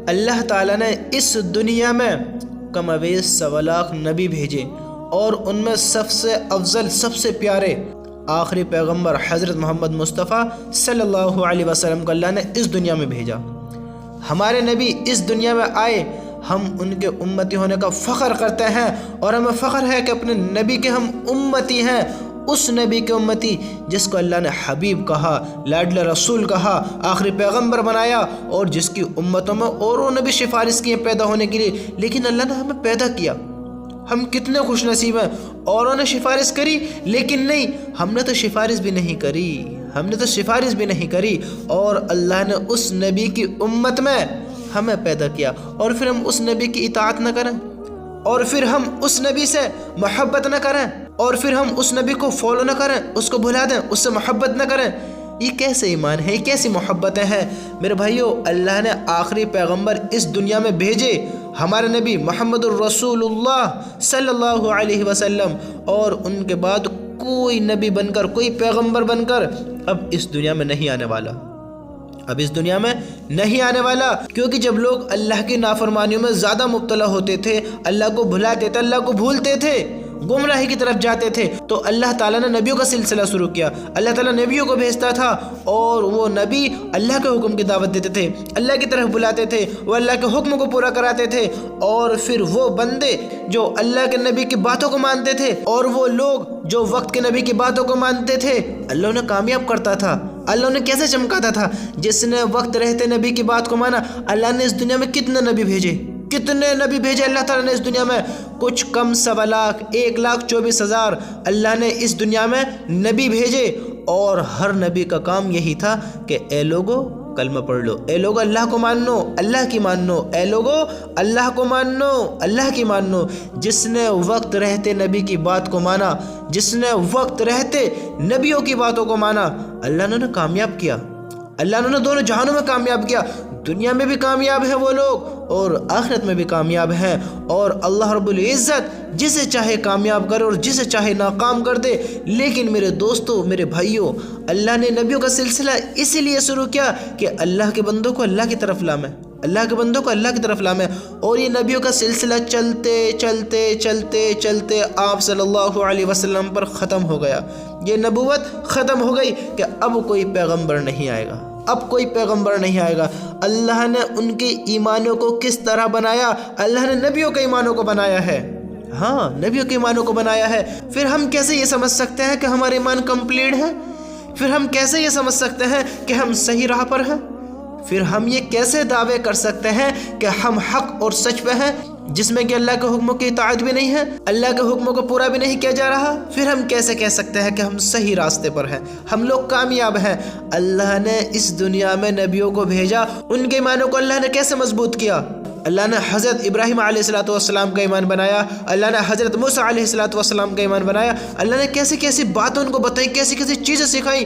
اللہ تعالیٰ نے اس دنیا میں کم اویس 1.25 لاکھ نبی بھیجے، اور ان میں سب سے افضل، سب سے پیارے آخری پیغمبر حضرت محمد مصطفیٰ صلی اللہ علیہ وسلم کو اللہ نے اس دنیا میں بھیجا۔ ہمارے نبی اس دنیا میں آئے، ہم ان کے امتی ہونے کا فخر کرتے ہیں، اور ہمیں فخر ہے کہ اپنے نبی کے ہم امتی ہیں، اس نبی کے امتی جس کو اللہ نے حبیب کہا، لاڈلا رسول کہا، آخری پیغمبر بنایا، اور جس کی امتوں میں اوروں نے بھی سفارش کی پیدا ہونے کے لیے، لیکن اللہ نے ہمیں پیدا کیا۔ ہم کتنے خوش نصیب ہیں، اوروں نے سفارش کری لیکن نہیں، ہم نے تو سفارش بھی نہیں کری، ہم نے تو سفارش بھی نہیں کری، اور اللہ نے اس نبی کی امت میں ہمیں پیدا کیا، اور پھر ہم اس نبی کی اطاعت نہ کریں، اور پھر ہم اس نبی سے محبت نہ کریں، اور پھر ہم اس نبی کو فالو نہ کریں، اس کو بھلا دیں، اس سے محبت نہ کریں۔ یہ کیسے ایمان ہے، یہ کیسی محبتیں ہیں میرے بھائیو؟ اللہ نے آخری پیغمبر اس دنیا میں بھیجے، ہمارے نبی محمد الرسول اللہ صلی اللہ علیہ وسلم، اور ان کے بعد کوئی نبی بن کر، کوئی پیغمبر بن کر اب اس دنیا میں نہیں آنے والا، اب اس دنیا میں نہیں آنے والا، کیونکہ جب لوگ اللہ کی نافرمانیوں میں زیادہ مبتلا ہوتے تھے، اللہ کو بھلاتے تھے، اللہ کو بھولتے تھے، گمراہی کی طرف جاتے تھے، تو اللہ تعالیٰ نے نبیوں کا سلسلہ شروع کیا۔ اللہ تعالیٰ نبیوں کو بھیجتا تھا، اور وہ نبی اللہ کے حکم کی دعوت دیتے تھے، اللہ کی طرف بلاتے تھے، وہ اللہ کے حکم کو پورا کراتے تھے، اور پھر وہ بندے جو اللہ کے نبی کی باتوں کو مانتے تھے، اور وہ لوگ جو وقت کے نبی کی باتوں کو مانتے تھے، اللہ انہیں کامیاب کرتا تھا۔ اللہ نے کیسے چمکاتا تھا؟ جس نے وقت رہتے نبی کی بات کو مانا۔ اللہ نے اس دنیا میں کتنے نبی بھیجے، کتنے نبی بھیجے اللہ تعالیٰ نے اس دنیا میں؟ کچھ کم 1.25 لاکھ، 1,24,000 اللہ نے اس دنیا میں نبی بھیجے، اور ہر نبی کا کام یہی تھا کہ اے لوگو کلمہ پڑھ لو، اے لوگو اللہ کو مانو، اللہ کی مانو، اے لوگو اللہ کو مانو، اللہ کی مانو۔ جس نے وقت رہتے نبی کی بات کو مانا، جس نے وقت رہتے نبیوں کی باتوں کو مانا، اللہ نے انہیں کامیاب کیا، اللہ نے انہیں دونوں جہانوں میں کامیاب کیا۔ دنیا میں بھی کامیاب ہیں وہ لوگ، اور آخرت میں بھی کامیاب ہیں، اور اللہ رب العزت جسے چاہے کامیاب کرے اور جسے چاہے ناکام کر دے۔ لیکن میرے دوستو، میرے بھائیوں، اللہ نے نبیوں کا سلسلہ اسی لیے شروع کیا کہ اللہ کے بندوں کو اللہ کی طرف لامے، اللہ کے بندوں کو اللہ کی طرف لامے، اور یہ نبیوں کا سلسلہ چلتے چلتے چلتے چلتے آپ صلی اللہ علیہ وسلم پر ختم ہو گیا۔ یہ نبوت ختم ہو گئی کہ اب کوئی پیغمبر نہیں آئے گا، اب کوئی پیغمبر نہیں آئے گا۔ اللہ نے ان کے ایمانوں کو کس طرح بنایا؟ اللہ نے نبیوں کے ایمانوں کو بنایا ہے، ہاں نبیوں کے ایمانوں کو بنایا ہے۔ پھر ہم کیسے یہ سمجھ سکتے ہیں کہ ہمارے ایمان کمپلیٹ ہے؟ پھر ہم کیسے یہ سمجھ سکتے ہیں کہ ہم صحیح راہ پر ہیں؟ پھر ہم یہ کیسے دعوے کر سکتے ہیں کہ ہم حق اور سچ پہ ہیں، جس میں کہ اللہ کے حکموں کی اطاعت بھی نہیں ہے، اللہ کے حکموں کو پورا بھی نہیں کیا جا رہا؟ پھر ہم کیسے کہہ سکتے ہیں کہ ہم صحیح راستے پر ہیں، ہم لوگ کامیاب ہیں؟ اللہ نے اس دنیا میں نبیوں کو بھیجا، ان کے ایمانوں کو اللہ نے کیسے مضبوط کیا؟ اللہ نے حضرت ابراہیم علیہ السلام کا ایمان بنایا، اللہ نے حضرت موسیٰ علیہ السلام کا ایمان بنایا، اللہ نے کیسی کیسی باتیں ان کو بتائی، کیسی کیسی چیزیں سکھائی۔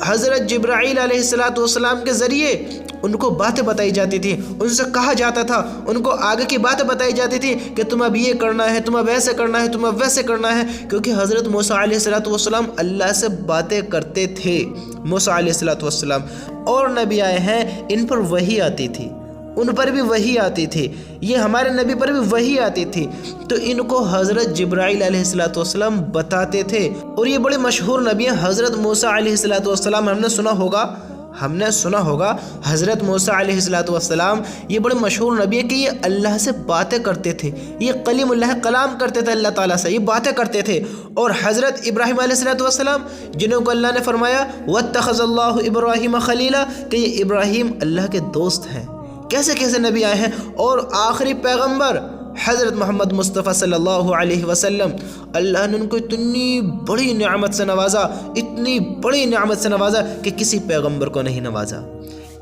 حضرت جبرائیل علیہ السلام کے ذریعے ان کو باتیں بتائی جاتی تھی، ان سے کہا جاتا تھا، ان کو آگے کی باتیں بتائی جاتی تھی کہ تم اب یہ کرنا ہے، تم اب ایسے کرنا ہے، تم اب ویسے کرنا ہے، کیونکہ حضرت موسیٰ علیہ السلام اللہ سے باتیں کرتے تھے۔ موسیٰ علیہ السلام اور نبی آئے ہیں، ان پر وحی آتی تھی، ان پر بھی وحی آتی تھی، یہ ہمارے نبی پر بھی وحی آتی تھی، تو ان کو حضرت جبرائیل علیہ السلام بتاتے تھے۔ اور یہ بڑے مشہور نبی ہیں حضرت موسیٰ علیہ السلام، ہم نے سنا ہوگا حضرت موسیٰ علیہ السلام، یہ بڑے مشہور نبی ہیں کہ یہ اللہ سے باتیں کرتے تھے، یہ کلیم اللہ، کلام کرتے تھے اللہ تعالیٰ سے، یہ باتیں کرتے تھے۔ اور حضرت ابراہیم علیہ السلام، جنہوں کو اللہ نے فرمایا وَاتَّخَذَ اللَّهُ إِبْرَاهِيمَ خَلِيلًا، کہ یہ ابراہیم اللہ کے دوست ہیں۔ کیسے کیسے نبی آئے ہیں، اور آخری پیغمبر حضرت محمد مصطفیٰ صلی اللہ علیہ وسلم، اللہ نے ان کو اتنی بڑی نعمت سے نوازا، اتنی بڑی نعمت سے نوازا کہ کسی پیغمبر کو نہیں نوازا۔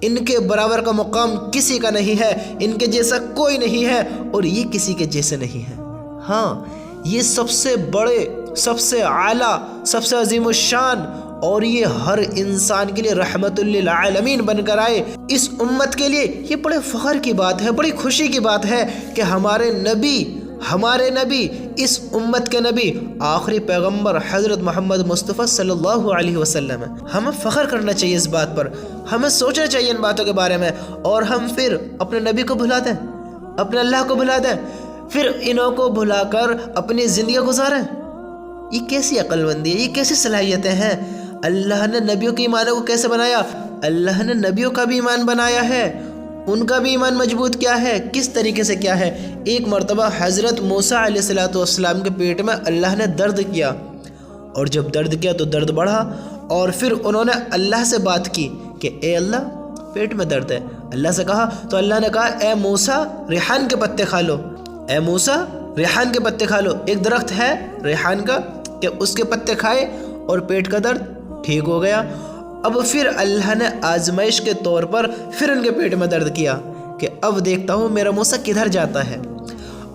ان کے برابر کا مقام کسی کا نہیں ہے، ان کے جیسا کوئی نہیں ہے، اور یہ کسی کے جیسے نہیں ہے۔ ہاں، یہ سب سے بڑے، سب سے اعلیٰ، سب سے عظیم الشان، اور یہ ہر انسان کے لیے رحمت للعالمین بن کر آئے۔ اس امت کے لیے یہ بڑے فخر کی بات ہے، بڑی خوشی کی بات ہے کہ ہمارے نبی ہمارے نبی، اس امت کے نبی، آخری پیغمبر حضرت محمد مصطفیٰ صلی اللہ علیہ وسلم ہیں۔ ہمیں فخر کرنا چاہیے اس بات پر، ہمیں سوچنا چاہیے ان باتوں کے بارے میں، اور ہم پھر اپنے نبی کو بھلا دیں، اپنے اللہ کو بھلا دیں، پھر انہوں کو بھلا کر اپنی زندگی گزاریں۔ یہ کیسی عقل مندی ہے، یہ کیسی صلاحیتیں ہیں؟ اللہ نے نبیوں کے ایمانوں کو کیسے بنایا؟ اللہ نے نبیوں کا بھی ایمان بنایا ہے، ان کا بھی ایمان مضبوط کیا ہے، کس طریقے سے کیا ہے۔ ایک مرتبہ حضرت موسیٰ علیہ السلام کے پیٹ میں اللہ نے درد کیا، اور جب درد کیا تو درد بڑھا، اور پھر انہوں نے اللہ سے بات کی کہ اے اللہ پیٹ میں درد ہے۔ اللہ سے کہا تو اللہ نے کہا اے موسیٰ ریحان کے پتے کھا لو، اے موسیٰ ریحان کے پتے کھا لو۔ ایک درخت ہے ریحان کا کہ اس کے پتے کھائے اور پیٹ کا درد ٹھیک ہو گیا۔ اب پھر اللہ نے آزمائش کے طور پر پھر ان کے پیٹ میں درد کیا کہ اب دیکھتا ہوں میرا موسیٰ کدھر جاتا ہے۔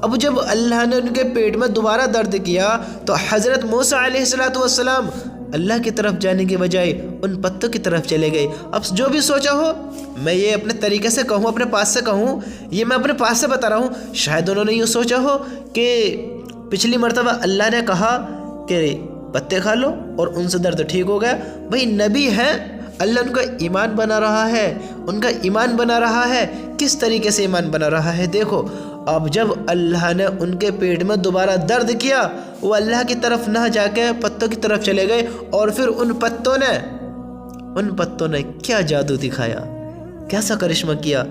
اب جب اللہ نے ان کے پیٹ میں دوبارہ درد کیا تو حضرت موسیٰ علیہ السلام اللہ کی طرف جانے کے بجائے ان پتوں کی طرف چلے گئے۔ اب جو بھی سوچا ہو، میں یہ اپنے طریقے سے کہوں، اپنے پاس سے کہوں، یہ میں اپنے پاس سے بتا رہا ہوں، شاید انہوں نے یہ سوچا ہو کہ پچھلی مرتبہ اللہ نے کہا کہ پتے کھا لو اور ان سے درد ٹھیک ہو گیا۔ بھئی نبی ہیں، اللہ ان کا ایمان بنا رہا ہے، ان کا ایمان بنا رہا ہے۔ کس طریقے سے ایمان بنا رہا ہے دیکھو، اب جب اللہ نے ان کے پیٹ میں دوبارہ درد کیا، وہ اللہ کی طرف نہ جا کے پتوں کی طرف چلے گئے، اور پھر ان پتوں نے کیا جادو دکھایا، کیسا کرشمہ کیا۔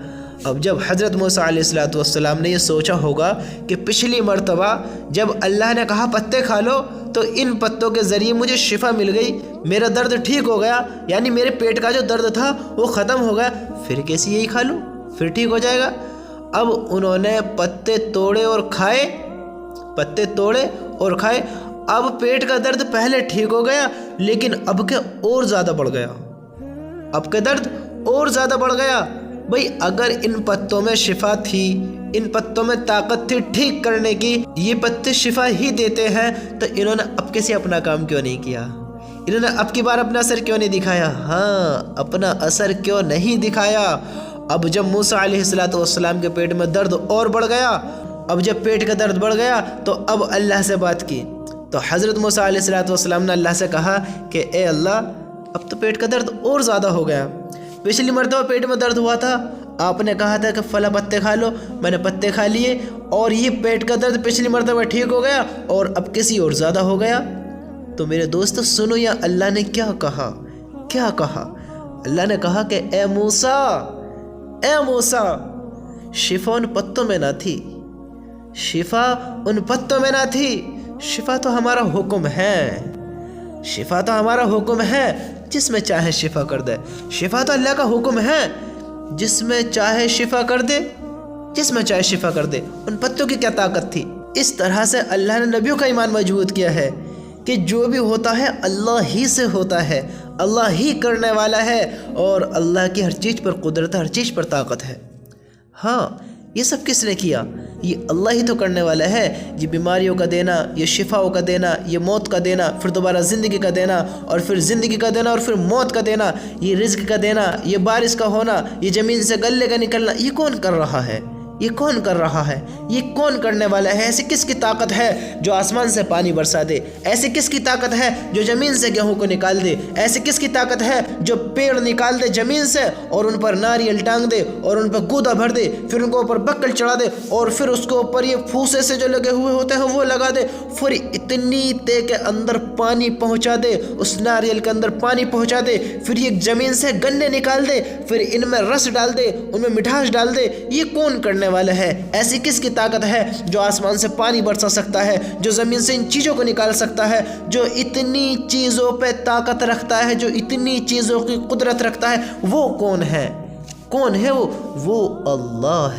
اب جب حضرت موسیٰ علیہ السلام نے یہ سوچا ہوگا کہ پچھلی مرتبہ جب اللہ نے کہا پتے کھا لو تو ان پتوں کے ذریعے مجھے شفا مل گئی، میرا درد ٹھیک ہو گیا، یعنی میرے پیٹ کا جو درد تھا وہ ختم ہو گیا، پھر کیسی یہی کھا لوں، پھر ٹھیک ہو جائے گا۔ اب انہوں نے پتے توڑے اور کھائے، اب پیٹ کا درد پہلے ٹھیک ہو گیا، لیکن اب کے اور زیادہ بڑھ گیا، اب کے درد اور زیادہ بڑھ گیا۔ بھئی اگر ان پتوں میں شفا تھی، ان پتوں میں طاقت تھی ٹھیک کرنے کی، یہ پتے شفا ہی دیتے ہیں، تو انہوں نے اب کیسے اپنا کام کیوں نہیں کیا؟ انہوں نے اب کی بار اپنا اثر کیوں نہیں دکھایا؟ ہاں، اپنا اثر کیوں نہیں دکھایا؟ اب جب موسیٰ علیہ السلام کے پیٹ میں درد اور بڑھ گیا، اب جب پیٹ کا درد بڑھ گیا تو اب اللہ سے بات کی، تو حضرت موسیٰ علیہ السلام نے اللہ سے کہا کہ اے اللہ اب تو پیٹ کا درد اور زیادہ ہو گیا، پچھلی مرتبہ پیٹ میں درد ہوا تھا، آپ نے کہا تھا کہ فلاں پتے کھا لو، میں نے پتے کھا لیے، اور یہ پیٹ کا درد پچھلی مرتبہ ٹھیک ہو گیا، اور اب کسی اور زیادہ ہو گیا۔ تو میرے دوستو سنو، یا اللہ نے کیا کہا؟ اللہ نے کہا کہ اے موسیٰ شفا ان پتوں میں نہ تھی، شفا تو ہمارا حکم ہے، جس میں چاہے شفا کر دے، شفا تو اللہ کا حکم ہے، جس میں چاہے شفا کر دے، ان پتوں کی کیا طاقت تھی؟ اس طرح سے اللہ نے نبیوں کا ایمان مضبوط کیا ہے کہ جو بھی ہوتا ہے اللہ ہی سے ہوتا ہے، اللہ ہی کرنے والا ہے، اور اللہ کی ہر چیز پر قدرت ہے، ہر چیز پر طاقت ہے۔ ہاں، یہ سب کس نے کیا؟ یہ اللہ ہی تو کرنے والا ہے۔ یہ بیماریوں کا دینا، یہ شفاؤں کا دینا، یہ موت کا دینا، پھر دوبارہ زندگی کا دینا، اور پھر زندگی کا دینا، اور پھر موت کا دینا، یہ رزق کا دینا، یہ بارش کا ہونا، یہ زمین سے گلے کا نکلنا، یہ کون کر رہا ہے؟ یہ کون کرنے والا ہے؟ ایسی کس کی طاقت ہے جو آسمان سے پانی برسا دے؟ ایسی کس کی طاقت ہے جو زمین سے گیہوں کو نکال دے؟ ایسی کس کی طاقت ہے جو پیڑ نکال دے زمین سے اور ان پر ناریل ٹانگ دے اور ان پر گودا بھر دے، پھر ان کو اوپر بکل چڑھا دے، اور پھر اس کے اوپر یہ پھوسے سے جو لگے ہوئے ہوتے ہیں وہ لگا دے، پھر اتنی تے کے اندر پانی پہنچا دے، اس ناریل کے اندر پانی پہنچا دے، پھر یہ زمین سے گنے نکال دے، پھر ان میں رس ڈال دے، ان میں مٹھاس ڈال دے؟ یہ کون کرنے والا ہے؟ ایسی کس کی طاقت ہے جو آسمان سے پانی برسا سکتا ہے، جو زمین سے ان چیزوں کو نکال سکتا ہے، جو اتنی چیزوں پہ طاقت رکھتا ہے، جو اتنی چیزوں کی قدرت رکھتا ہے؟ وہ کون ہے؟ وہ اللہ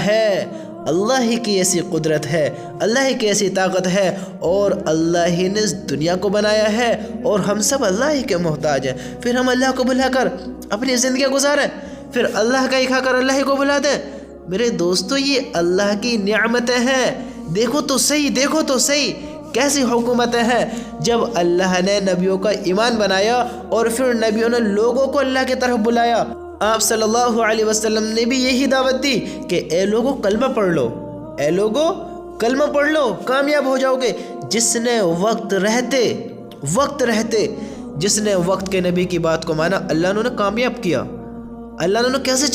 ہے۔ اللہ ہی کی ایسی قدرت ہے، اللہ ہی کی ایسی طاقت ہے، اور اللہ ہی نے اس دنیا کو بنایا ہے، اور ہم سب اللہ ہی کے محتاج ہیں۔ پھر ہم اللہ کو بھلا کر اپنی زندگی گزاریں، پھر اللہ کا ہی کھا کر اللہ ہی کو بھلا دیں۔ میرے دوستو، یہ اللہ کی نعمتیں ہیں۔ دیکھو تو صحیح کیسی حکومتیں ہیں۔ جب اللہ نے نبیوں کا ایمان بنایا اور پھر نبیوں نے لوگوں کو اللہ کی طرف بلایا، آپ صلی اللہ علیہ وسلم نے بھی یہی دعوت دی کہ اے لوگوں کلمہ پڑھ لو، اے لوگو کلمہ پڑھ لو کامیاب ہو جاؤ گے۔ جس نے وقت رہتے جس نے وقت کے نبی کی بات کو مانا، اللہ نے کامیاب کیا۔ اللہ نے کیسے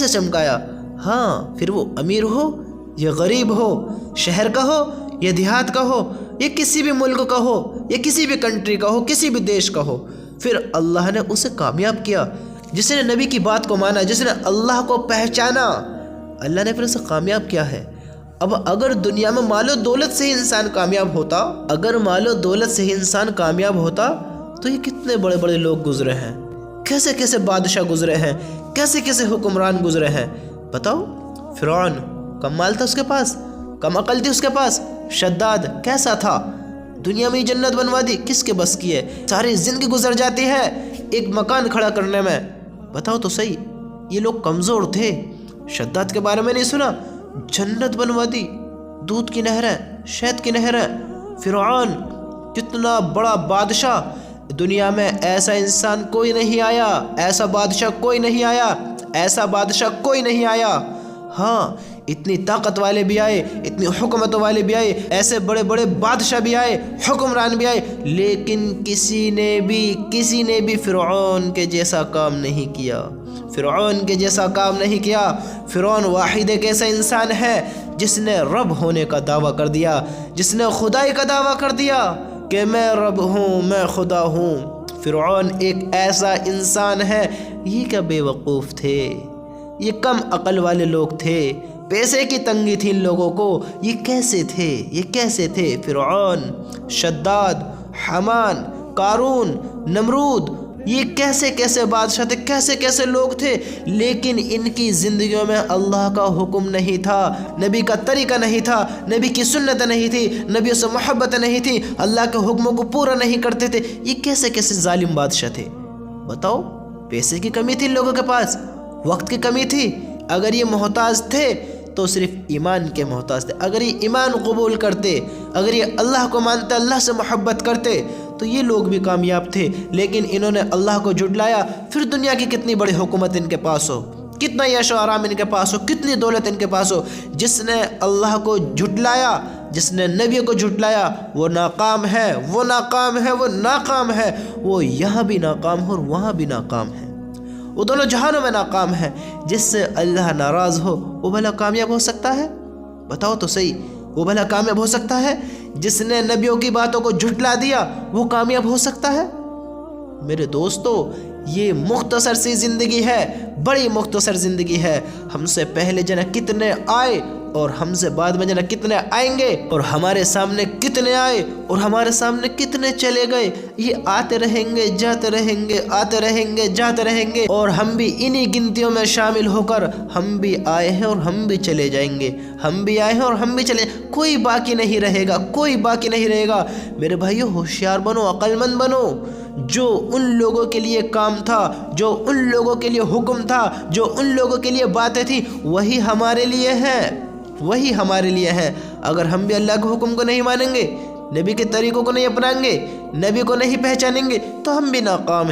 چمکایا؟ ہاں، پھر وہ امیر ہو یا غریب ہو، شہر کا ہو یا دیہات کا ہو، یا کسی بھی ملک کا ہو یا کسی بھی کنٹری کا ہو، کسی بھی دیش کا ہو، پھر اللہ نے اسے کامیاب کیا۔ جس نے نبی کی بات کو مانا، جس نے اللہ کو پہچانا، اللہ نے پھر اسے کامیاب کیا ہے۔ اب اگر دنیا میں مال و دولت سے ہی انسان کامیاب ہوتا تو یہ کتنے بڑے بڑے لوگ گزرے ہیں، کیسے کیسے بادشاہ گزرے ہیں، کیسے کیسے حکمران گزرے ہیں۔ بتاؤ، فرعون کم مال تھا اس کے پاس، کم عقل تھی اس کے پاس؟ شداد کیسا تھا؟ دنیا میں جنت بنوا دی، کس کے بس کی ہے؟ ساری زندگی گزر جاتی ہے ایک مکان کھڑا کرنے میں۔ بتاؤ تو صحیح، یہ لوگ کمزور تھے۔ شداد کے بارے میں نہیں سنا؟ جنت بنوا دی، دودھ کی نہریں، شہد کی نہریں۔ فرعون کتنا بڑا بادشاہ، دنیا میں ایسا انسان کوئی نہیں آیا، ایسا بادشاہ کوئی نہیں آیا۔ ہاں، اتنی طاقت والے بھی آئے، اتنی حکومتوں والے بھی آئے، ایسے بڑے بڑے بادشاہ بھی آئے، حکمران بھی آئے، لیکن کسی نے بھی فرعون کے جیسا کام نہیں کیا۔ فرعون واحد ایک ایسا انسان ہے جس نے رب ہونے کا دعویٰ کر دیا، جس نے خدائی کا دعویٰ کر دیا کہ میں رب ہوں، میں خدا ہوں۔ فرعون ایک ایسا انسان ہے۔ یہ کیا بے وقوف تھے، یہ کم عقل والے لوگ تھے، پیسے کی تنگی تھی ان لوگوں کو۔ یہ کیسے تھے؟ فرعون، شداد، حمان، قارون، نمرود، یہ کیسے بادشاہ تھے، کیسے لوگ تھے، لیکن ان کی زندگیوں میں اللہ کا حکم نہیں تھا، نبی کا طریقہ نہیں تھا، نبی کی سنت نہیں تھی، نبی سے محبت نہیں تھی، اللہ کے حکموں کو پورا نہیں کرتے تھے۔ یہ کیسے ظالم بادشاہ تھے؟ بتاؤ، پیسے کی کمی تھی ان لوگوں کے پاس، وقت کی کمی تھی۔ اگر یہ محتاج تھے تو صرف ایمان کے محتاج تھے۔ اگر یہ ایمان قبول کرتے، اگر یہ اللہ کو مانتے، اللہ سے محبت کرتے، تو یہ لوگ بھی کامیاب تھے۔ لیکن انہوں نے اللہ کو جھٹلایا۔ پھر دنیا کی کتنی بڑی حکومت ان کے پاس ہو، کتنا یش و آرام ان کے پاس ہو، کتنی دولت ان کے پاس ہو، جس نے اللہ کو جھٹلایا، جس نے نبی کو جھٹلایا، وہ ناکام ہے، وہ یہاں بھی ناکام ہے اور وہاں بھی ناکام ہے، وہ دونوں جہانوں میں ناکام ہے۔ جس سے اللہ ناراض ہو وہ بھلا کامیاب ہو سکتا ہے؟ بتاؤ تو صحیح، وہ بھلا کامیاب ہو سکتا ہے؟ جس نے نبیوں کی باتوں کو جھٹلا دیا وہ کامیاب ہو سکتا ہے؟ میرے دوستو، یہ مختصر سی زندگی ہے، بڑی مختصر زندگی ہے۔ ہم سے پہلے جنا کتنے آئے اور ہم سے بعد میں جنا کتنے آئیں گے، اور ہمارے سامنے کتنے آئے اور ہمارے سامنے کتنے چلے گئے۔ یہ آتے رہیں گے، جاتے رہیں گے، اور ہم بھی انہی گنتیوں میں شامل ہو کر ہم بھی آئے ہیں اور ہم بھی چلے جائیں گے، کوئی باقی نہیں رہے گا۔ میرے بھائیو، ہوشیار بنو، عقل مند بنو۔ جو ان لوگوں کے لیے کام تھا، جو ان لوگوں کے لیے حکم تھا، جو ان لوگوں کے لیے باتیں تھیں، وہی ہمارے لیے ہیں۔ اگر ہم بھی اللہ کے حکم کو نہیں مانیں گے، نبی کے طریقوں کو نہیں اپنائیں گے، نبی کو نہیں پہچانیں گے، تو ہم بھی ناکام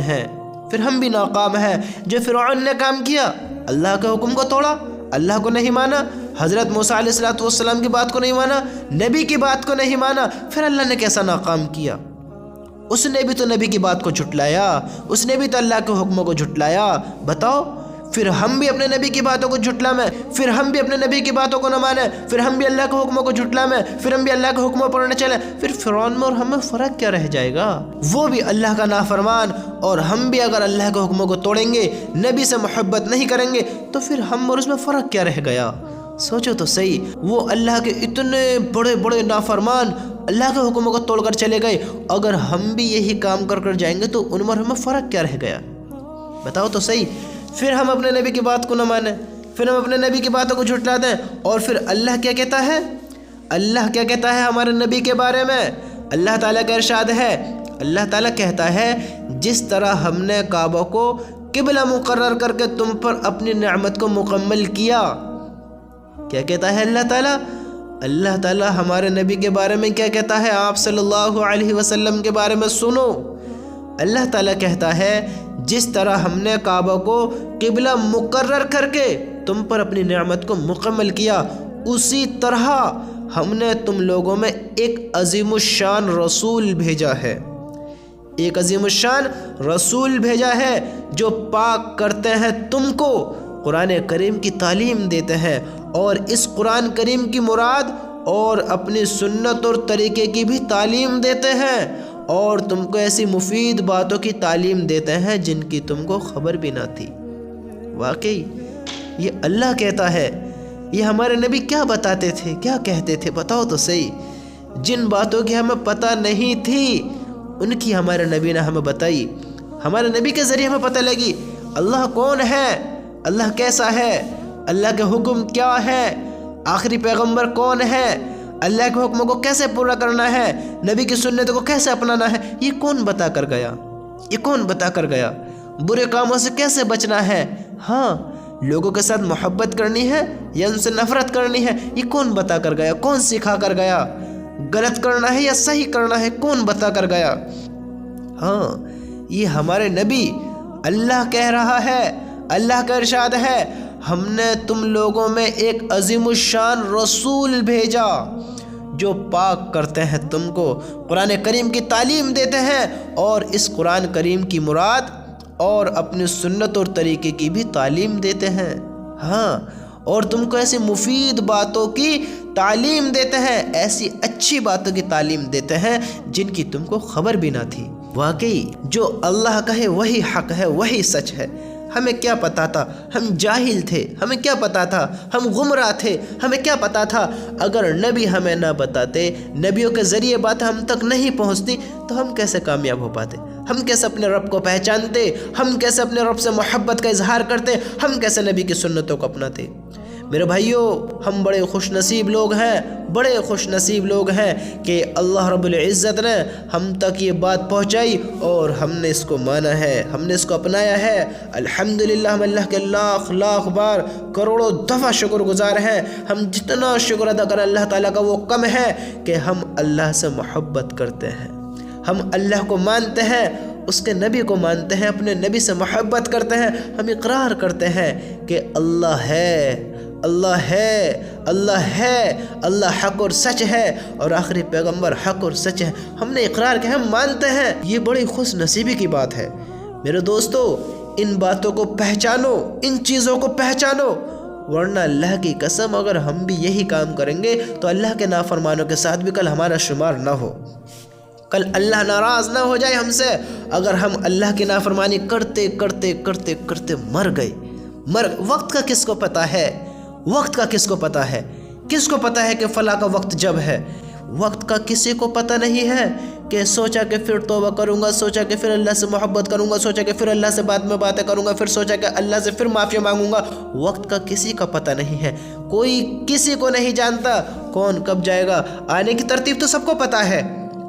ہیں۔ جو فرعون نے کام کیا، اللہ کے حکم کو توڑا، اللہ کو نہیں مانا، حضرت موسیٰ علیہ السلام کی بات کو نہیں مانا، نبی کی بات کو نہیں مانا، پھر اللہ نے کیسا ناکام کیا؟ اس نے بھی تو نبی کی بات کو جھٹلایا، اس نے بھی تو اللہ کے حکموں کو جھٹلایا۔ بتاؤ، پھر ہم بھی اپنے نبی کی باتوں کو جھٹلائیں، پھر ہم بھی اپنے نبی کی باتوں کو نہ مانیں، پھر ہم بھی اللہ کے حکموں کو جھٹلائیں، پھر ہم بھی اللہ کے حکموں پر نہ چلیں، پھر فرعون میں اور ہم میں فرق کیا رہ جائے گا؟ وہ بھی اللہ کا نافرمان، اور ہم بھی اگر اللہ کے حکموں کو توڑیں گے، نبی سے محبت نہیں کریں گے، تو پھر ہم اور اس میں فرق کیا رہ گیا؟ سوچو تو صحیح، وہ اللہ کے اتنے بڑے بڑے نافرمان اللہ کے حکموں کو توڑ کر چلے گئے، اگر ہم بھی یہی کام کر جائیں گے تو ان میں ہمیں فرق کیا رہ گیا؟ بتاؤ تو صحیح۔ پھر ہم اپنے نبی کی بات کو نہ مانیں، پھر ہم اپنے نبی کی باتوں کو جھٹلا دیں، اور پھر اللہ کیا کہتا ہے ہمارے نبی کے بارے میں؟ اللہ تعالیٰ کا ارشاد ہے، اللہ تعالیٰ کہتا ہے، جس طرح ہم نے کعبہ کو قبلہ مقرر کر کے تم پر اپنی نعمت کو مکمل کیا۔ کیا کہتا ہے اللہ تعالیٰ ہمارے نبی کے بارے میں کیا کہتا ہے؟ آپ صلی اللہ علیہ وسلم کے بارے میں سنو۔ اللہ تعالیٰ کہتا ہے، جس طرح ہم نے کعبہ کو قبلہ مقرر کر کے تم پر اپنی نعمت کو مکمل کیا، اسی طرح ہم نے تم لوگوں میں ایک عظیم الشان رسول بھیجا ہے، ایک عظیم الشان رسول بھیجا ہے جو پاک کرتے ہیں تم کو، قرآن کریم کی تعلیم دیتے ہیں، اور اس قرآن کریم کی مراد اور اپنی سنت اور طریقے کی بھی تعلیم دیتے ہیں، اور تم کو ایسی مفید باتوں کی تعلیم دیتے ہیں جن کی تم کو خبر بھی نہ تھی۔ واقعی یہ اللہ کہتا ہے، یہ ہمارے نبی کیا بتاتے تھے، کیا کہتے تھے، بتاؤ تو صحیح۔ جن باتوں کی ہمیں پتہ نہیں تھی ان کی ہمارے نبی نے ہمیں بتائی، ہمارے نبی کے ذریعے ہمیں پتہ لگی اللہ کون ہے، اللہ کیسا ہے، اللہ کے حکم کیا ہے، آخری پیغمبر کون ہے، اللہ کے حکم کو کیسے پورا کرنا ہے، نبی کی سنت کو کیسے اپنانا ہے، یہ کون بتا کر گیا، یہ کون بتا کر گیا، برے کاموں سے کیسے بچنا ہے، ہاں لوگوں کے ساتھ محبت کرنی ہے یا ان سے نفرت کرنی ہے، یہ کون بتا کر گیا، کون سکھا کر گیا، غلط کرنا ہے یا صحیح کرنا ہے، کون بتا کر گیا۔ ہاں یہ ہمارے نبی، اللہ کہہ رہا ہے، اللہ کا ارشاد ہے، ہم نے تم لوگوں میں ایک عظیم الشان رسول بھیجا جو پاک کرتے ہیں تم کو، قرآن کریم کی تعلیم دیتے ہیں، اور اس قرآن کریم کی مراد اور اپنی سنت اور طریقے کی بھی تعلیم دیتے ہیں، ہاں اور تم کو ایسی مفید باتوں کی تعلیم دیتے ہیں، ایسی اچھی باتوں کی تعلیم دیتے ہیں جن کی تم کو خبر بھی نہ تھی۔ واقعی جو اللہ کہے وہی حق ہے، وہی سچ ہے۔ ہمیں کیا پتا تھا، ہم جاہل تھے، ہمیں کیا پتا تھا، ہم گمراہ تھے، ہمیں کیا پتا تھا۔ اگر نبی ہمیں نہ بتاتے، نبیوں کے ذریعے بات ہم تک نہیں پہنچتی تو ہم کیسے کامیاب ہو پاتے، ہم کیسے اپنے رب کو پہچانتے، ہم کیسے اپنے رب سے محبت کا اظہار کرتے، ہم کیسے نبی کی سنتوں کو اپناتے۔ میرے بھائیوں، ہم بڑے خوش نصیب لوگ ہیں، بڑے خوش نصیب لوگ ہیں کہ اللہ رب العزت نے ہم تک یہ بات پہنچائی اور ہم نے اس کو مانا ہے، ہم نے اس کو اپنایا ہے۔ الحمدللہ، ہم اللہ کے لاکھ لاکھ بار کروڑوں دفعہ شکر گزار ہیں۔ ہم جتنا شکر ادا کریں اللہ تعالیٰ کا وہ کم ہے کہ ہم اللہ سے محبت کرتے ہیں، ہم اللہ کو مانتے ہیں، اس کے نبی کو مانتے ہیں، اپنے نبی سے محبت کرتے ہیں، ہم اقرار کرتے ہیں کہ اللہ ہے، اللہ ہے، اللہ ہے، اللہ حق اور سچ ہے، اور آخری پیغمبر حق اور سچ ہے۔ ہم نے اقرار کیا، ہم مانتے ہیں۔ یہ بڑی خوش نصیبی کی بات ہے۔ میرے دوستو، ان باتوں کو پہچانو، ان چیزوں کو پہچانو، ورنہ اللہ کی قسم اگر ہم بھی یہی کام کریں گے تو اللہ کے نافرمانوں کے ساتھ بھی کل ہمارا شمار نہ ہو، کل اللہ ناراض نہ ہو جائے ہم سے اگر ہم اللہ کی نافرمانی کرتے کرتے کرتے کرتے مر گئے۔ وقت کا کس کو پتہ ہے، وقت کا کس کو پتہ ہے، کس کو پتہ ہے کہ فلاں کا وقت جب ہے؟ وقت کا کسی کو پتہ نہیں ہے کہ سوچا کہ پھر توبہ کروں گا، سوچا کہ پھر اللہ سے محبت کروں گا، سوچا کہ پھر اللہ سے بعد میں باتیں کروں گا، پھر سوچا کہ اللہ سے پھر معافی مانگوں گا۔ وقت کا کسی کا پتہ نہیں ہے، کوئی کسی کو نہیں جانتا کون کب جائے گا۔ آنے کی ترتیب تو سب کو پتہ ہے،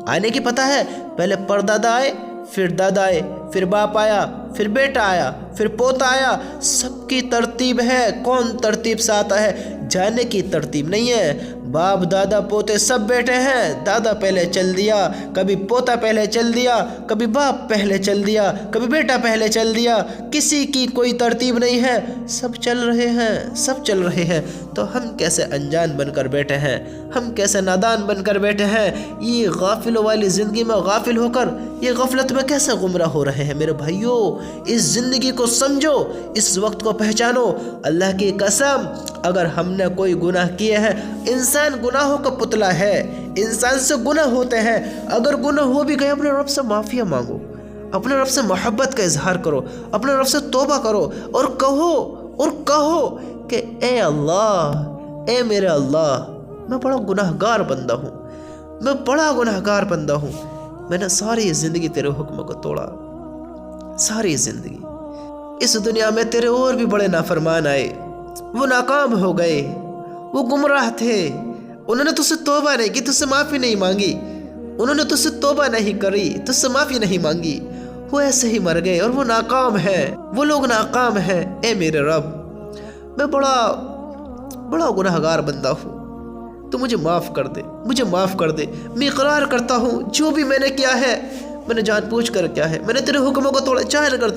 آنے کی پتہ ہے، پہلے پردادا آئے، پھر دادا آئے، پھر باپ آیا، پھر بیٹا آیا، پھر پوتا آیا، سب کی ترتیب ہے۔ کون ترتیب سے آتا ہے؟ جانے کی ترتیب نہیں ہے۔ باپ دادا پوتے سب بیٹے ہیں، دادا پہلے چل دیا، کبھی پوتا پہلے چل دیا، کبھی باپ پہلے چل دیا، کبھی بیٹا پہلے چل دیا، کسی کی کوئی ترتیب نہیں ہے، سب چل رہے ہیں، سب چل رہے ہیں۔ تو ہم کیسے انجان بن کر بیٹھے ہیں، ہم کیسے نادان بن کر بیٹھے ہیں، یہ غافلوں والی زندگی میں غافل ہو کر یہ غفلت میں کیسے گمراہ ہو رہے ہیں۔ میرے بھائیوں، اس زندگی کو سمجھو، اس وقت کو پہچانو۔ اللہ کی قسم اگر ہم نے کوئی گناہ کیے ہیں، انسان گناہوں کا پتلا ہے، انسان سے گناہ ہوتے ہیں، اگر گناہ ہو بھی گئے اپنے رب سے معافی مانگو، اپنے رب سے محبت کا اظہار کرو، اپنے رب سے توبہ کرو، اور کہو کہ اے اللہ، اے میرے اللہ، میں بڑا گناہگار بندہ ہوں، میں بڑا گناہگار بندہ ہوں، میں نے ساری زندگی تیرے حکم کو توڑا، ساری زندگی اس دنیا میں تیرے اور بھی بڑے نافرمان آئے، وہ ناکام ہو گئے، وہ گمراہ تھے، انہوں نے تجھ سے توبہ نہیں کی، تجھ سے معافی نہیں مانگی، انہوں نے تجھ سے توبہ نہیں کری، تجھ سے معافی نہیں مانگی، وہ ایسے ہی مر گئے اور وہ ناکام ہیں، وہ لوگ ناکام ہیں۔ اے میرے رب، میں بڑا گناہگار بندہ ہوں، تو مجھے معاف کر دے، مجھے معاف کر دے۔ میں اقرار کرتا ہوں جو بھی میں نے کیا ہے، میں نے جان بوجھ کر کیا ہے، میں نے تیرے حکموں کو توڑا، چاہ کر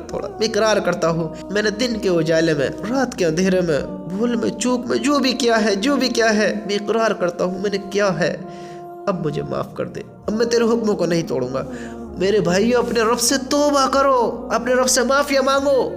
توڑا۔ میں اقرار کرتا ہوں میں نے دن کے اجالے میں، رات کے اندھیرے میں بھول میں چوک میں جو بھی کیا ہے میں اقرار کرتا ہوں میں نے کیا ہے، اب مجھے معاف کر دے، اب میں تیرے حکموں کو نہیں توڑوں گا۔ میرے بھائیوں، اپنے رب سے توبہ کرو، اپنے رب سے معافی مانگو۔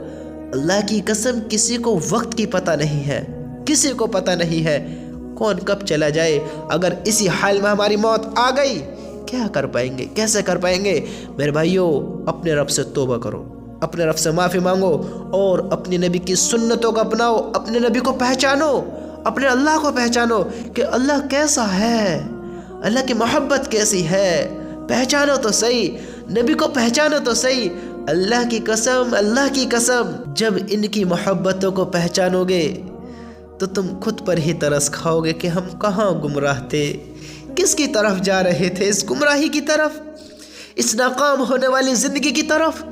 اللہ کی قسم کسی کو وقت کی پتہ نہیں ہے، کسی کو پتہ نہیں ہے کون کب چلا جائے۔ اگر اسی حال میں ہماری موت آ گئی، کیا کر پائیں گے، کیسے کر پائیں گے؟ میرے بھائیوں، اپنے رب سے توبہ کرو، اپنے رب سے معافی مانگو، اور اپنے نبی کی سنتوں کو اپناؤ، اپنے نبی کو پہچانو، اپنے اللہ کو پہچانو کہ اللہ کیسا ہے، اللہ کی محبت کیسی ہے، پہچانو تو صحیح، نبی کو پہچانو تو صحیح۔ اللہ کی قسم جب ان کی محبتوں کو پہچانو گے تو تم خود پر ہی ترس کھاؤ گے کہ ہم کہاں گمراہ تھے، کس کی طرف جا رہے تھے، اس گمراہی کی طرف، اس ناکام ہونے والی زندگی کی طرف،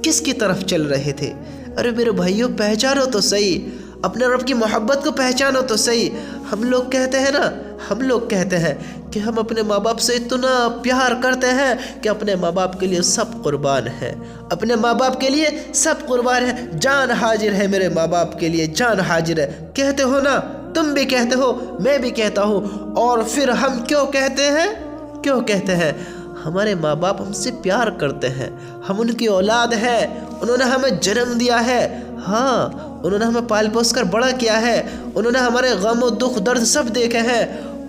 کس کی طرف چل رہے تھے۔ ارے میرے بھائیوں، پہچانو تو صحیح، اپنے رب کی محبت کو پہچانو تو صحیح۔ ہم لوگ کہتے ہیں کہ ہم اپنے ماں باپ سے اتنا پیار کرتے ہیں کہ اپنے ماں باپ کے لیے سب قربان ہے، اپنے ماں باپ کے لیے سب قربان ہے، جان حاضر ہے، میرے ماں باپ کے لیے جان حاضر ہے، کہتے ہو نا، تم بھی کہتے ہو، میں بھی کہتا ہوں۔ اور پھر ہم کیوں کہتے ہیں؟ ہمارے ماں باپ ہم سے پیار کرتے ہیں، ہم ان کی اولاد ہیں، انہوں نے ہمیں جنم دیا ہے، ہاں انہوں نے ہمیں پال پوس کر بڑا کیا ہے، انہوں نے ہمارے غم و دکھ درد سب دیکھے ہیں،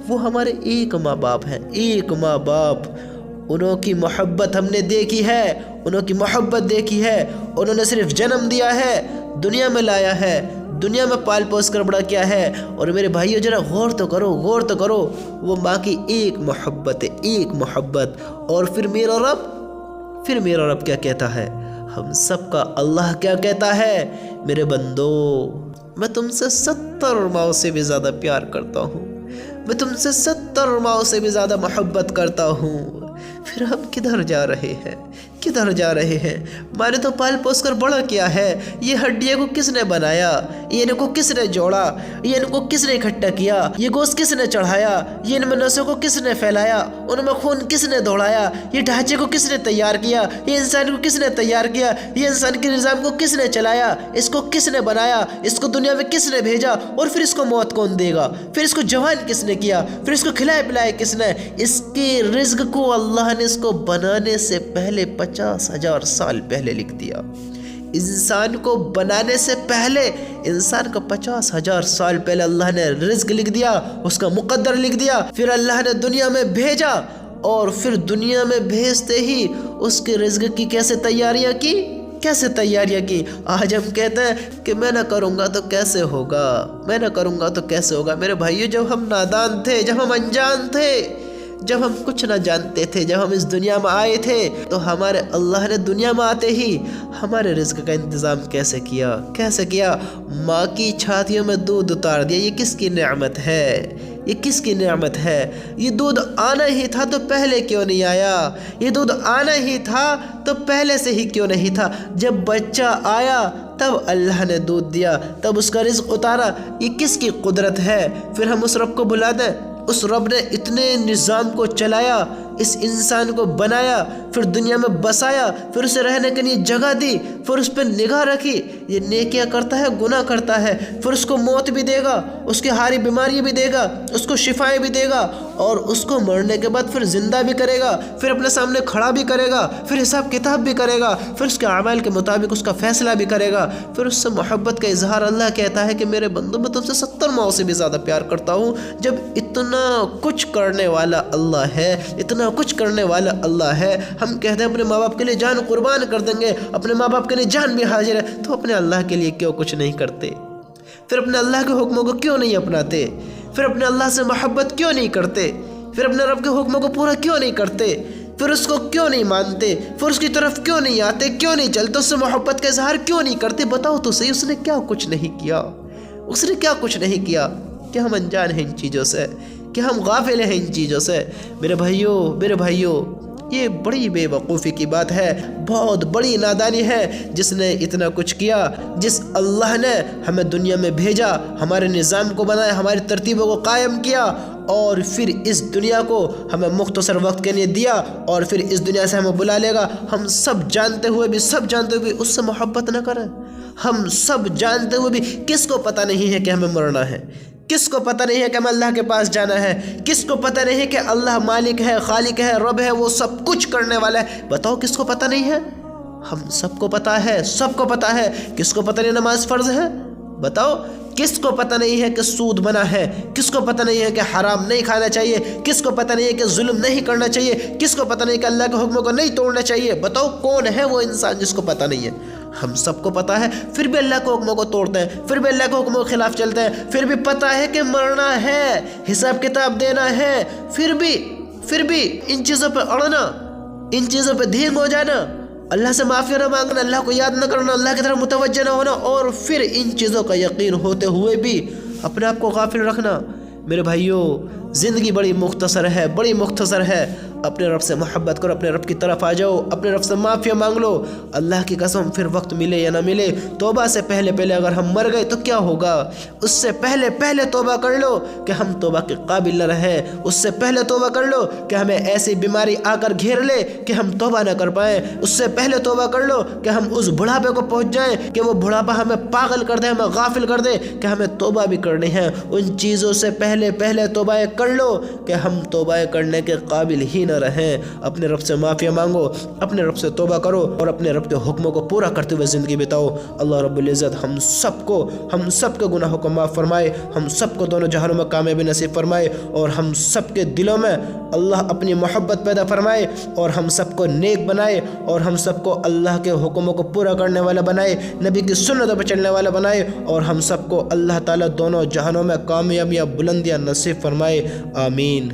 وہ ہمارے ایک ماں باپ ہیں، ایک ماں باپ۔ انہوں کی محبت ہم نے دیکھی ہے، انہوں نے صرف جنم دیا ہے، دنیا میں لایا ہے، دنیا میں پال پوس کر بڑا کیا ہے۔ اور میرے بھائیو، ذرا غور تو کرو، وہ ماں کی ایک محبت۔ اور پھر میرا رب کیا کہتا ہے، ہم سب کا اللہ کیا کہتا ہے، میرے بندو میں تم سے 70 ماؤں سے بھی زیادہ پیار کرتا ہوں، میں تم سے 70 ماؤں سے بھی زیادہ محبت کرتا ہوں۔ پھر ہم کدھر جا رہے ہیں؟ میں نے تو پال پوس کر بڑا کیا ہے، یہ ہڈیوں کو کس نے بنایا، یہ ان کو کس نے جوڑا، یہ ان کو کس نے اکٹھا کیا، یہ گوشت کس نے چڑھایا، یہ ان میں نسوں کو کس نے پھیلایا، ان میں خون کس نے دوڑایا، یہ ڈھانچے کو کس نے تیار کیا، یہ انسان کو کس نے تیار کیا، یہ انسان کے نظام کو کس نے چلایا، اس کو کس نے بنایا، اس کو دنیا میں کس نے بھیجا، اور پھر اس کو موت کون دے گا، پھر اس کو جوان کس نے کیا، پھر اس کو کھلائے پلائے کس نے۔ اس کے رزق کو اللہ نے اس کو بنانے سے پہلے 50,000 سال پہلے لکھ دیا۔ انسان کو بنانے سے پہلے انسان کو 50,000 سال پہلے اللہ نے رزق لکھ دیا، اس کا مقدر لکھ دیا۔ پھر اللہ نے دنیا میں بھیجا، اور پھر دنیا میں بھیجتے ہی اس کے رزق کی کیسے تیاریاں کی۔ آج ہم کہتے ہیں کہ میں نہ کروں گا تو کیسے ہوگا، میرے بھائیو، جب ہم نادان تھے، جب ہم انجان تھے، جب ہم کچھ نہ جانتے تھے، جب ہم اس دنیا میں آئے تھے، تو ہمارے اللہ نے دنیا میں آتے ہی ہمارے رزق کا انتظام کیسے کیا؟ ماں کی چھاتیوں میں دودھ اتار دیا۔ یہ کس کی نعمت ہے؟ یہ دودھ آنا ہی تھا تو پہلے کیوں نہیں آیا؟ یہ دودھ آنا ہی تھا تو پہلے سے ہی کیوں نہیں تھا؟ جب بچہ آیا تب اللہ نے دودھ دیا، تب اس کا رزق اتارا۔ یہ کس کی قدرت ہے؟ پھر ہم اس رب کو بلا دیں۔ اس رب نے اتنے نظام کو چلایا، اس انسان کو بنایا، پھر دنیا میں بسایا، پھر اسے رہنے کے لیے جگہ دی، پھر اس پہ نگاہ رکھی، یہ نیکیاں کرتا ہے، گناہ کرتا ہے، پھر اس کو موت بھی دے گا، اس کی ہاری بیماری بھی دے گا، اس کو شفائیں بھی دے گا، اور اس کو مرنے کے بعد پھر زندہ بھی کرے گا، پھر اپنے سامنے کھڑا بھی کرے گا، پھر حساب کتاب بھی کرے گا، پھر اس کے اعمال کے مطابق اس کا فیصلہ بھی کرے گا۔ پھر اس سے محبت کا اظہار اللہ کہتا ہے کہ میرے بندو، میں تم سے 70 ماؤں سے بھی زیادہ پیار کرتا ہوں۔ جب اتنا کچھ کرنے والا اللہ ہے، ہم کہتے ہیں اپنے ماں باپ کے لیے جان قربان کر دیں گے، اپنے ماں باپ کے لیے جان بھی حاضر ہے، تو اپنے اللہ کے لیے کیوں کچھ نہیں کرتے؟ پھر اپنے اللہ کے حکموں کو کیوں نہیں اپناتے؟ پھر اپنے اللہ سے محبت کیوں نہیں کرتے؟ پھر اپنے رب کے حکموں کو پورا کیوں نہیں کرتے؟ پھر اس کو کیوں نہیں مانتے؟ پھر اس کی طرف کیوں نہیں آتے؟ کیوں نہیں چلتے؟ اس سے محبت کا اظہار کیوں نہیں کرتے؟ بتاؤ تو صحیح، اس نے کیا کچھ نہیں کیا؟ کہ ہم انجان ہیں ان چیزوں سے، کہ ہم غافل ہیں ان چیزوں سے۔ میرے بھائیوں، یہ بڑی بے وقوفی کی بات ہے، بہت بڑی نادانی ہے۔ جس نے اتنا کچھ کیا، جس اللہ نے ہمیں دنیا میں بھیجا، ہمارے نظام کو بنایا، ہماری ترتیبوں کو قائم کیا، اور پھر اس دنیا کو ہمیں مختصر وقت کے لیے دیا، اور پھر اس دنیا سے ہمیں بلا لے گا، ہم سب جانتے ہوئے بھی اس سے محبت نہ کریں، ہم سب جانتے ہوئے بھی کس کو پتہ نہیں ہے کہ ہمیں مرنا ہے؟ کس کو پتہ نہیں ہے کہ ہمیں اللہ کے پاس جانا ہے؟ کس کو پتہ نہیں ہے کہ اللہ مالک ہے، خالق ہے، رب ہے، وہ سب کچھ کرنے والا ہے؟ بتاؤ کس کو پتہ نہیں ہے؟ ہم سب کو پتہ ہے، سب کو پتہ ہے۔ کس کو پتہ نہیں نماز فرض ہے؟ بتاؤ کس کو پتہ نہیں ہے کہ سود منع ہے؟ کس کو پتہ نہیں ہے کہ حرام نہیں کھانا چاہیے؟ کس کو پتہ نہیں ہے کہ ظلم نہیں کرنا چاہیے؟ کس کو پتہ نہیں کہ اللہ کے حکموں کو نہیں توڑنا چاہیے؟ بتاؤ کون ہے وہ انسان جس کو پتہ نہیں ہے؟ ہم سب کو پتہ ہے، پھر بھی اللہ کے حکموں کو توڑتے ہیں، پھر بھی اللہ کے حکموں کے خلاف چلتے ہیں، پھر بھی پتہ ہے کہ مرنا ہے، حساب کتاب دینا ہے، پھر بھی ان چیزوں پہ اڑنا، ان چیزوں پہ دھینگ ہو جانا، اللہ سے معافی نہ مانگنا، اللہ کو یاد نہ کرنا، اللہ کی طرف متوجہ نہ ہونا، اور پھر ان چیزوں کا یقین ہوتے ہوئے بھی اپنے آپ کو غافل رکھنا۔ میرے بھائیوں، زندگی بڑی مختصر ہے، بڑی مختصر ہے۔ اپنے رب سے محبت کرو، اپنے رب کی طرف آ جاؤ، اپنے رب سے معافی مانگ لو۔ اللہ کی قسم پھر وقت ملے یا نہ ملے، توبہ سے پہلے اگر ہم مر گئے تو کیا ہوگا؟ اس سے پہلے توبہ کر لو کہ ہم توبہ کے قابل نہ رہیں۔ اس سے پہلے توبہ کر لو کہ ہمیں ایسی بیماری آ کر گھیر لے کہ ہم توبہ نہ کر پائیں۔ اس سے پہلے توبہ کر لو کہ ہم اس بڑھاپے کو پہنچ جائیں کہ وہ بڑھاپا ہمیں پاگل کر دے، ہمیں غافل کر دے کہ ہمیں توبہ بھی کرنی ہے۔ ان چیزوں سے پہلے توبہ کر لو کہ ہم توبہ کرنے کے قابل ہی نہ رہیں۔ اپنے رب سے معافی مانگو، اپنے رب سے توبہ کرو، اور اپنے رب کے حکموں کو پورا کرتے ہوئے زندگی بتاؤ۔ اللہ رب العزت ہم سب کے گناہوں کو معاف فرمائے، ہم سب کو دونوں جہانوں میں کامیابی نصیب فرمائے، اور ہم سب کے دلوں میں اللہ اپنی محبت پیدا فرمائے، اور ہم سب کو نیک بنائے، اور ہم سب کو اللہ کے حکموں کو پورا کرنے والا بنائے، نبی کی سنتوں پر چلنے والا بنائے، اور ہم سب کو اللہ تعالیٰ دونوں جہانوں میں کامیابیاں بلندیاں نصیب فرمائے۔ آمین۔